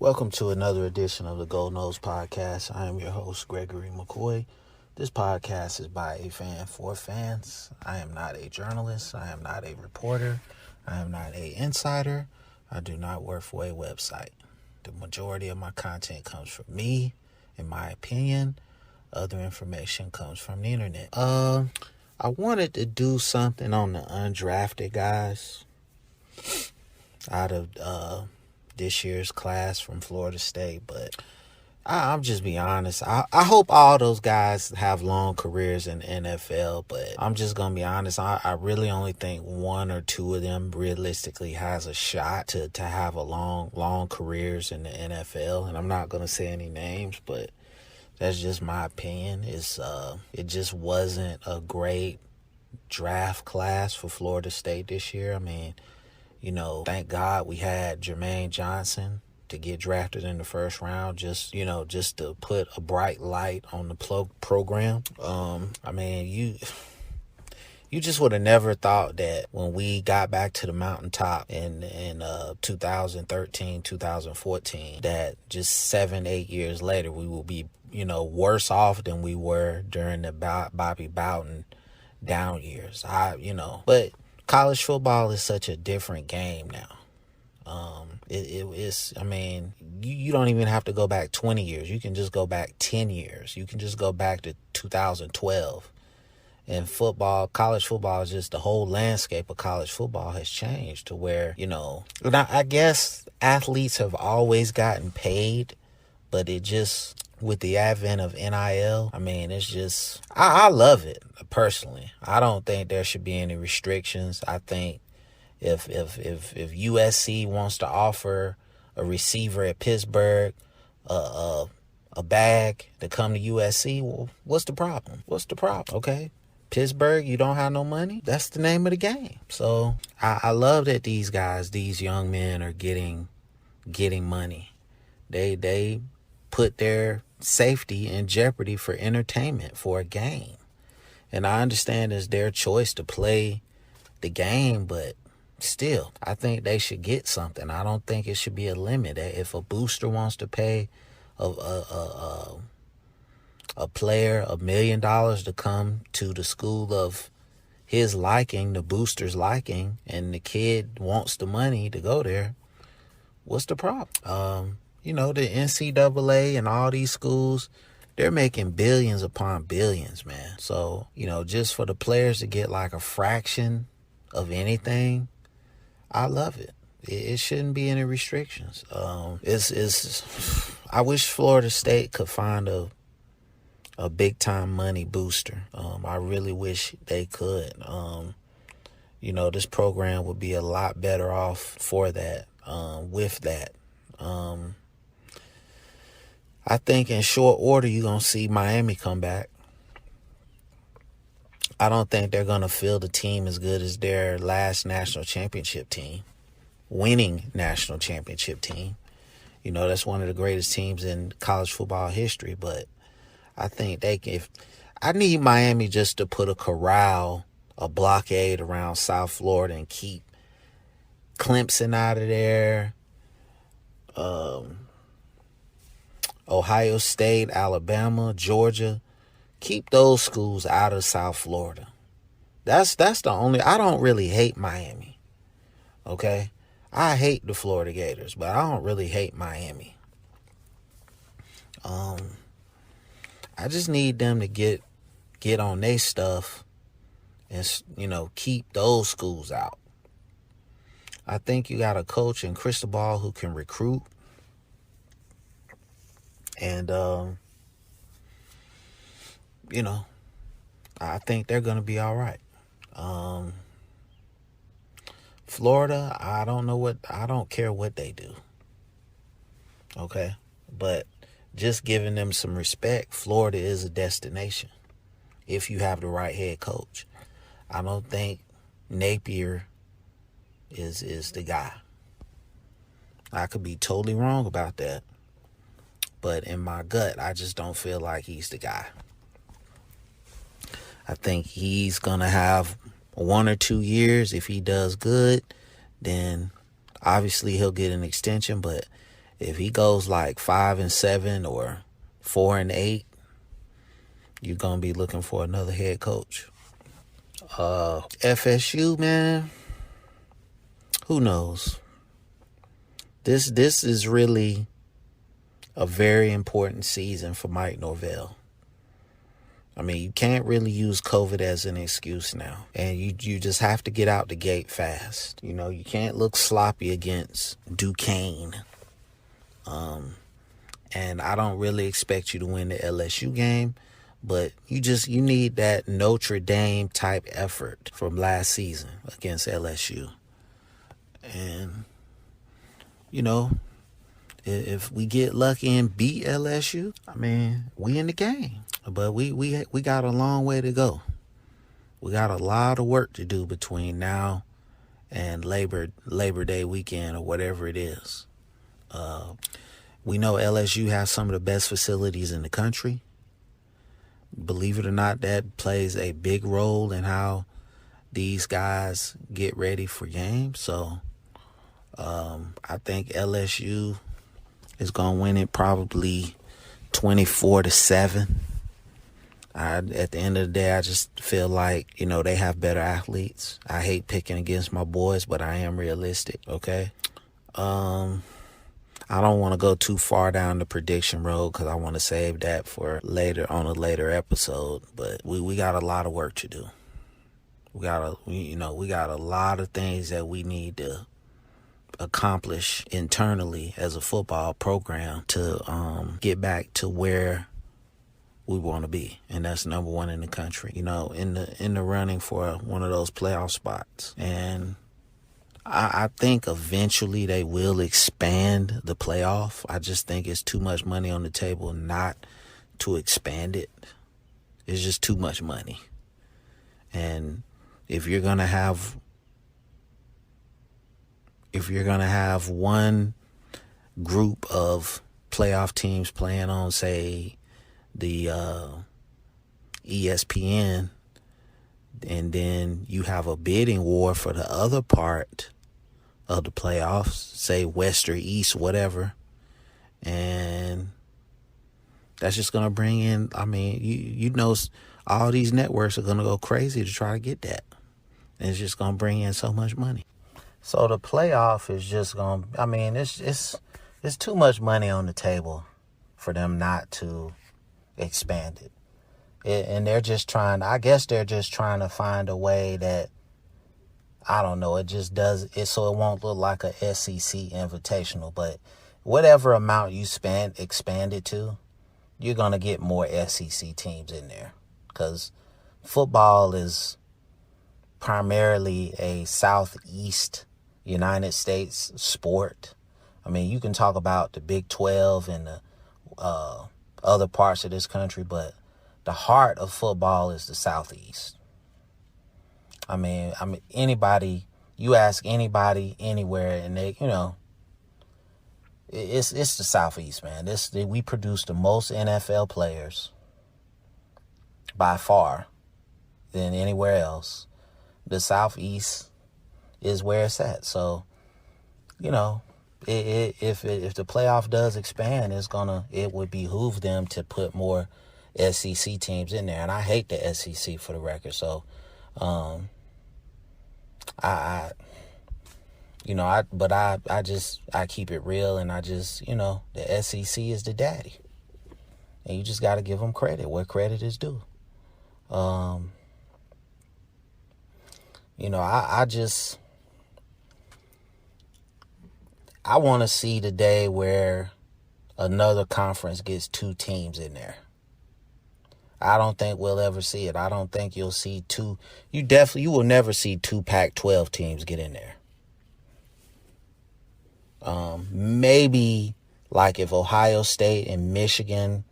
Welcome to another edition of the Noles podcast. I am your host, Gregory McCoy. This podcast is by a fan for fans. I am not a journalist. I am not a reporter. I am not an insider. I do not work for a website. The majority of my content comes from me, in my opinion. Other information comes from the internet. I wanted to do something on the undrafted guys out of this year's class from Florida State, but I'm just be honest. I hope all those guys have long careers in the NFL, but I'm just gonna be honest. I really only think one or two of them realistically has a shot to have a long careers in the NFL, and I'm not gonna say any names, but that's just my opinion. It just wasn't a great draft class for Florida State this year. I mean, thank God we had Jermaine Johnson to get drafted in the first round, just to put a bright light on the program. I mean, you just would have never thought that when we got back to the mountaintop in 2013, 2014, that just 7-8 years later we will be, worse off than we were during the Bobby Bowden down years. But college football is such a different game now. It's, I mean, you don't even have to go back 20 years. You can just go back 10 years. You can just go back to 2012. And college football is just the whole landscape of college football has changed to where, I guess athletes have always gotten paid, but it just, with the advent of NIL, I mean, it's just, I love it personally. I don't think there should be any restrictions. I think if USC wants to offer a receiver at Pittsburgh a bag to come to USC, well, what's the problem? Okay, Pittsburgh, you don't have no money? That's the name of the game. So I love that these young men are getting money. They put their safety in jeopardy for entertainment, for a game. And I understand it's their choice to play the game, but still, I think they should get something. I don't think it should be a limit. If a booster wants to pay a player $1 million to come to the school of his liking, the booster's liking, and the kid wants the money to go there, what's the problem? The NCAA and all these schools, they're making billions upon billions, man. So, just for the players to get like a fraction of anything, I love it. It shouldn't be any restrictions. I wish Florida State could find a big time money booster. I really wish they could. This program would be a lot better off for that, with that. I think in short order, you're going to see Miami come back. I don't think they're going to field a team as good as their last national championship team, winning national championship team. That's one of the greatest teams in college football history. But I think I need Miami just to put a blockade around South Florida and keep Clemson out of there. Ohio State, Alabama, Georgia, keep those schools out of South Florida. That's the only. I don't really hate Miami. Okay, I hate the Florida Gators, but I don't really hate Miami. I just need them to get on their stuff and keep those schools out. I think you got a coach in Cristobal who can recruit. And, I think they're going to be all right. Florida, I don't care what they do. Okay. But just giving them some respect, Florida is a destination if you have the right head coach. I don't think Napier is the guy. I could be totally wrong about that. But in my gut, I just don't feel like he's the guy. I think he's going to have 1 or 2 years. If he does good, then obviously he'll get an extension. But If he goes like 5-7 or 4-8, you're gonna be looking for another head coach. FSU, man, who knows? This is really a very important season for Mike Norvell. I mean, you can't really use COVID as an excuse now. And you just have to get out the gate fast. You know, you can't look sloppy against Duquesne. And I don't really expect you to win the LSU game, but you need that Notre Dame type effort from last season against LSU. And, you know, if we get lucky and beat LSU, I mean, we in the game. But we got a long way to go. We got a lot of work to do between now and Labor Day weekend or whatever it is. We know LSU has some of the best facilities in the country. Believe it or not, that plays a big role in how these guys get ready for games. So I think LSU is going to win it probably 24-7. At the end of the day, I just feel like, you know, they have better athletes. I hate picking against my boys, but I am realistic, okay? I don't want to go too far down the prediction road because I want to save that for later on a later episode. But we got a lot of work to do. We got a lot of things that we need to accomplish internally as a football program to get back to where we want to be, and that's number one in the country, you know, in the running for one of those playoff spots. And I think eventually they will expand the playoff. I just think it's too much money on the table not to expand it. It's just too much money. And if you're gonna have one group of playoff teams playing on, say, the ESPN, and then you have a bidding war for the other part of the playoffs, say West or East, whatever, and that's just going to bring in, I mean, you know, all these networks are going to go crazy to try to get that, and it's just going to bring in so much money. So the playoff is just going to, I mean, it's too much money on the table for them not to expand it. And they're just trying to find a way that, I don't know, it just does it so it won't look like a SEC invitational. But whatever amount you expand it to, you're going to get more SEC teams in there. Because football is primarily a Southeast United States sport. I mean, you can talk about the Big 12 and the other parts of this country, but the heart of football is the Southeast. I mean, anybody, you ask anybody anywhere, and they, you know, it's the Southeast, man. We produce the most NFL players by far than anywhere else. The Southeast is where it's at. So, you know, if the playoff does expand, it would behoove them to put more SEC teams in there. And I hate the SEC, for the record. So, I keep it real, and I just, you know, the SEC is the daddy, and you just got to give them credit where credit is due. You know, I want to see the day where another conference gets two teams in there. I don't think we'll ever see it. I don't think you'll see two. You will never see two Pac-12 teams get in there. Maybe like if Ohio State and Michigan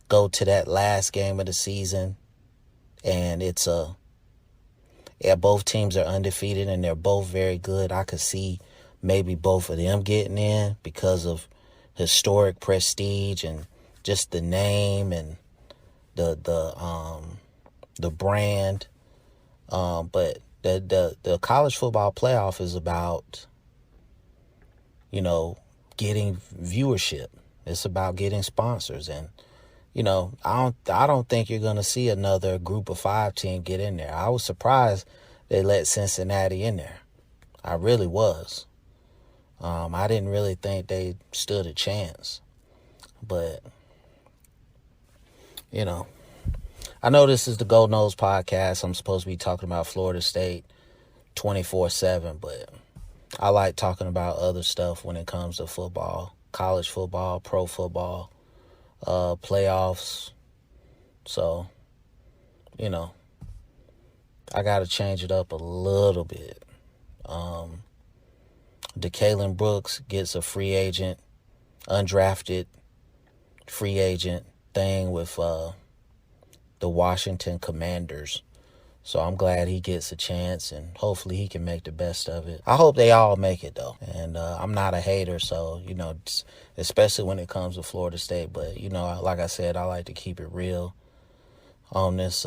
go to that last game of the season, and both teams are undefeated and they're both very good, I could see maybe both of them getting in because of historic prestige and just the name and the brand. But the college football playoff is about, you know, getting viewership. It's about getting sponsors. And, I don't think you're going to see another group of 5 team get in there. I was surprised they let Cincinnati in there. I really was. I didn't really think they stood a chance. But, I know this is the Go Noles podcast. I'm supposed to be talking about Florida State 24/7, but I like talking about other stuff when it comes to football, college football, pro football, playoffs. So, I got to change it up a little bit. DeKalen Brooks gets a free agent, undrafted free agent thing with the Washington Commanders. So I'm glad he gets a chance, and hopefully he can make the best of it. I hope they all make it, though. And I'm not a hater, so, especially when it comes to Florida State. But, like I said, I like to keep it real on this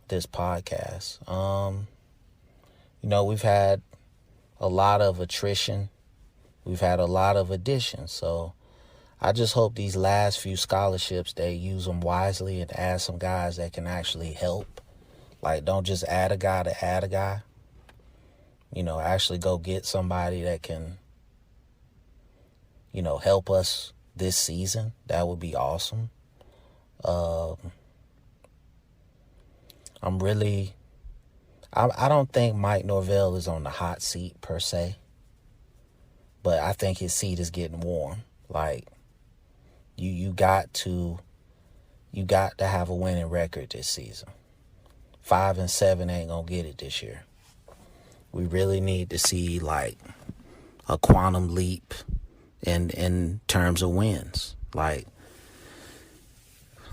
this podcast. We've had a lot of attrition. We've had a lot of additions. So I just hope these last few scholarships, they use them wisely and add some guys that can actually help. Like, don't just add a guy to add a guy. Actually go get somebody that can, help us this season. That would be awesome. I don't think Mike Norvell is on the hot seat per se, but I think his seat is getting warm. Like, you got to have a winning record this season. 5-7 ain't gonna get it this year. We really need to see like a quantum leap in terms of wins. Like,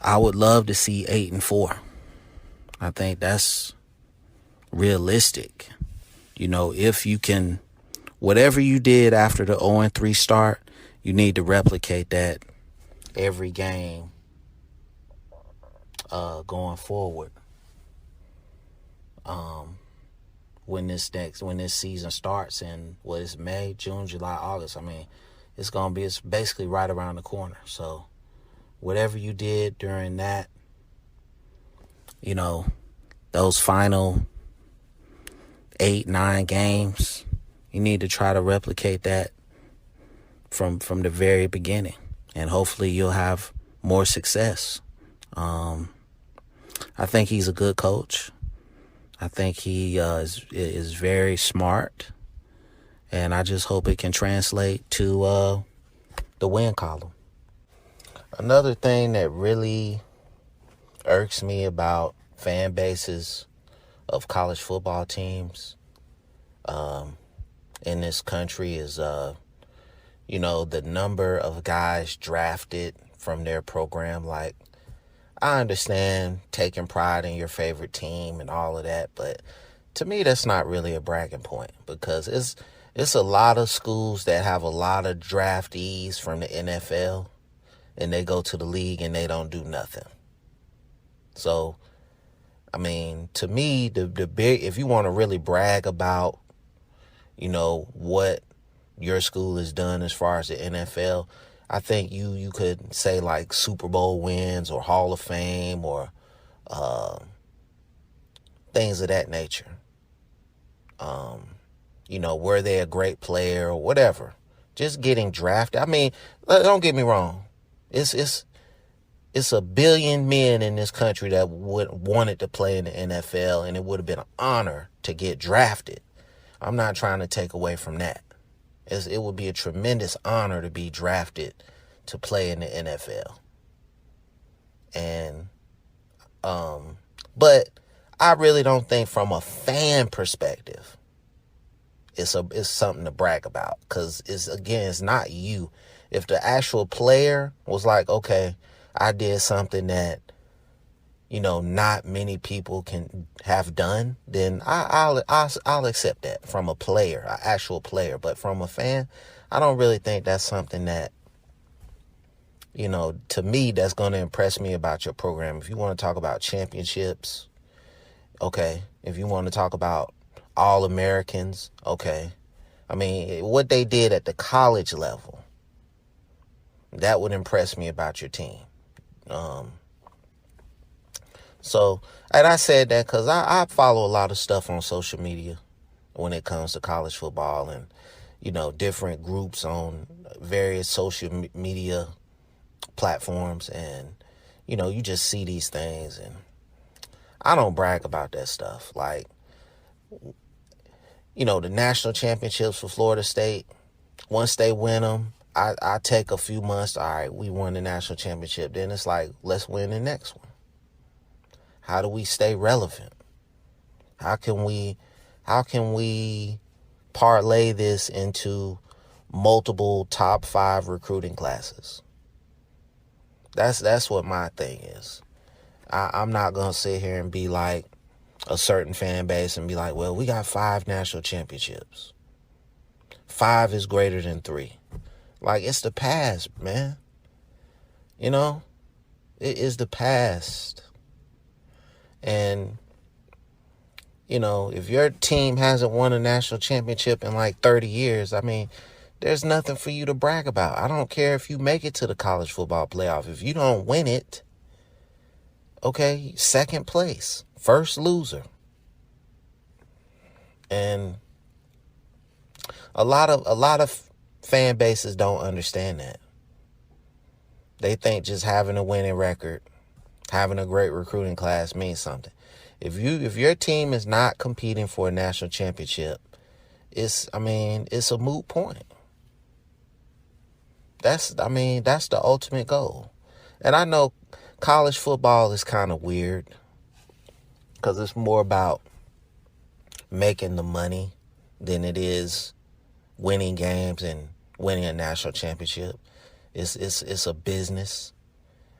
I would love to see 8-4. I think that's realistic. If you can, whatever you did after the 0-3 start, you need to replicate that every game going forward. When this season starts in May, June, July, August. I mean, it's basically right around the corner. So whatever you did during that, those final 8-9 games, you need to try to replicate that from the very beginning, and hopefully you'll have more success. I think he's a good coach. I think he is very smart, and I just hope it can translate to the win column. Another thing that really irks me about fan bases of college football teams in this country is, the number of guys drafted from their program. Like, I understand taking pride in your favorite team and all of that, but to me, that's not really a bragging point, because it's a lot of schools that have a lot of draftees from the NFL, and they go to the league and they don't do nothing. So, I mean, to me, the big, if you want to really brag about, what your school has done as far as the NFL, I think you could say like Super Bowl wins or Hall of Fame or things of that nature. Were they a great player or whatever? Just getting drafted. I mean, don't get me wrong. It's a billion men in this country that wanted to play in the NFL, and it would have been an honor to get drafted. I'm not trying to take away from that. It would be a tremendous honor to be drafted to play in the NFL. And, but I really don't think from a fan perspective, it's something to brag about, because it's not you. If the actual player was like, okay, I did something that, not many people can have done, then I'll accept that from a player, an actual player. But from a fan, I don't really think that's something that, to me, that's going to impress me about your program. If you want to talk about championships, okay. If you want to talk about All-Americans, okay. I mean, what they did at the college level, that would impress me about your team. So, and I said that because I follow a lot of stuff on social media when it comes to college football and, different groups on various social media platforms. And, you just see these things. And I don't brag about that stuff. Like, the national championships for Florida State, once they win them, I take a few months. All right, we won the national championship. Then it's like, let's win the next one. How do we stay relevant? How can we parlay this into multiple top 5 recruiting classes? That's what my thing is. I'm not going to sit here and be like a certain fan base and be like, well, we got 5 national championships. 5 is greater than 3. Like, it's the past, man. It is the past. And, if your team hasn't won a national championship in like 30 years, I mean, there's nothing for you to brag about. I don't care if you make it to the college football playoff. If you don't win it, okay, second place, first loser. And a lot of fan bases don't understand that. They think just having a winning record, having a great recruiting class means something. If your team is not competing for a national championship, it's a moot point. That's the ultimate goal. And I know college football is kind of weird because it's more about making the money than it is winning games and winning a national championship. It's a business,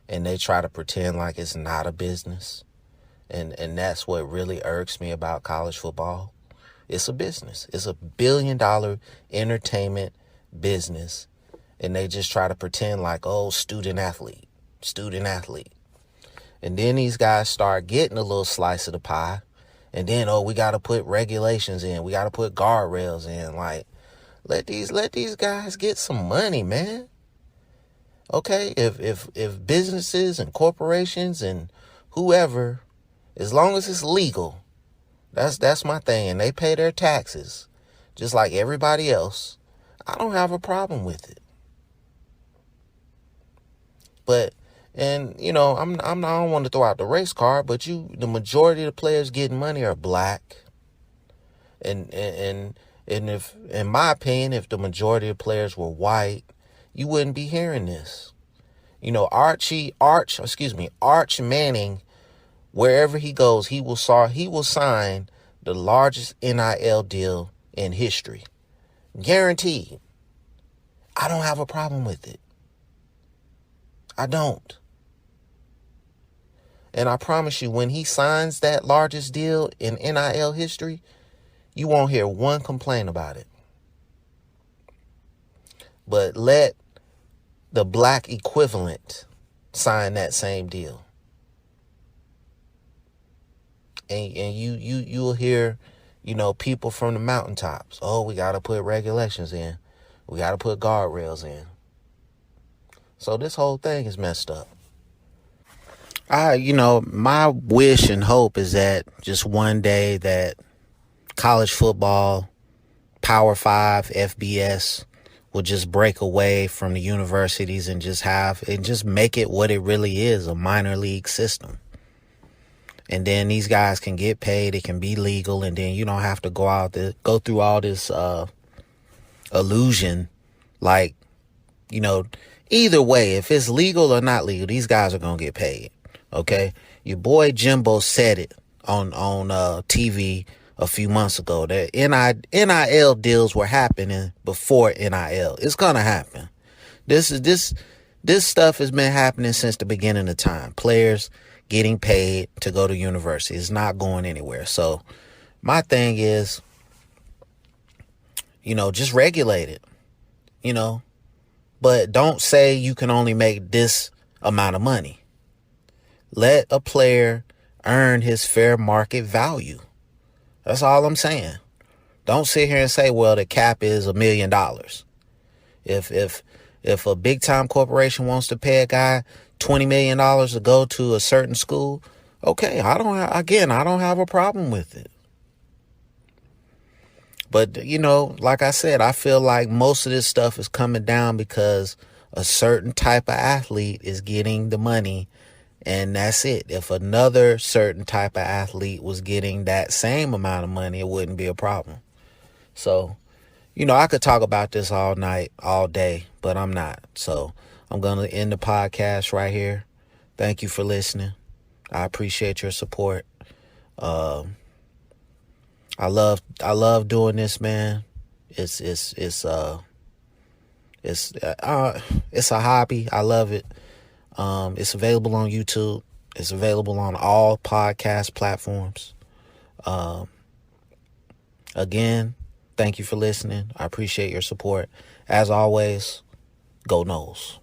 and they try to pretend like it's not a business. And that's what really irks me about college football. It's a business. It's $1 billion entertainment business. And they just try to pretend like, oh, student athlete. And then these guys start getting a little slice of the pie. And then, we got to put regulations in. We got to put guardrails in. Like, let these guys get some money, man. Okay, if businesses and corporations and whoever, as long as it's legal, that's my thing, and they pay their taxes just like everybody else, I don't have a problem with it. But, and I don't want to throw out the race card, but the majority of the players getting money are black, and if, in my opinion, if the majority of players were white, you wouldn't be hearing this. Arch Manning, wherever he goes, he will sign the largest NIL deal in history. Guaranteed. I don't have a problem with it. I don't. And I promise you, when he signs that largest deal in NIL history, you won't hear one complaint about it. But let the black equivalent sign that same deal. And you'll hear, people from the mountaintops. Oh, we got to put regulations in. We got to put guardrails in. So this whole thing is messed up. My wish and hope is that just one day that college football, Power 5, FBS, will just break away from the universities and just make it what it really is, a minor league system. And then these guys can get paid, it can be legal, and then you don't have to go through all this illusion. Like, either way, if it's legal or not legal, these guys are going to get paid. Okay? Your boy Jimbo said it on TV a few months ago that NIL deals were happening before NIL. It's going to happen. This stuff has been happening since the beginning of time. Players getting paid to go to university. It's not going anywhere. So my thing is, just regulate it, but don't say you can only make this amount of money. Let a player earn his fair market value. That's all I'm saying. Don't sit here and say, well, the cap is $1 million. If a big time corporation wants to pay a guy $20 million to go to a certain school, okay, I don't have a problem with it. But, like I said, I feel like most of this stuff is coming down because a certain type of athlete is getting the money, and that's it. If another certain type of athlete was getting that same amount of money, it wouldn't be a problem. So, I could talk about this all night, all day, but I'm not. So I'm going to end the podcast right here. Thank you for listening. I appreciate your support. I love doing this, man. It's a hobby. I love it. It's available on YouTube. It's available on all podcast platforms. Again, thank you for listening. I appreciate your support. As always, go Noles.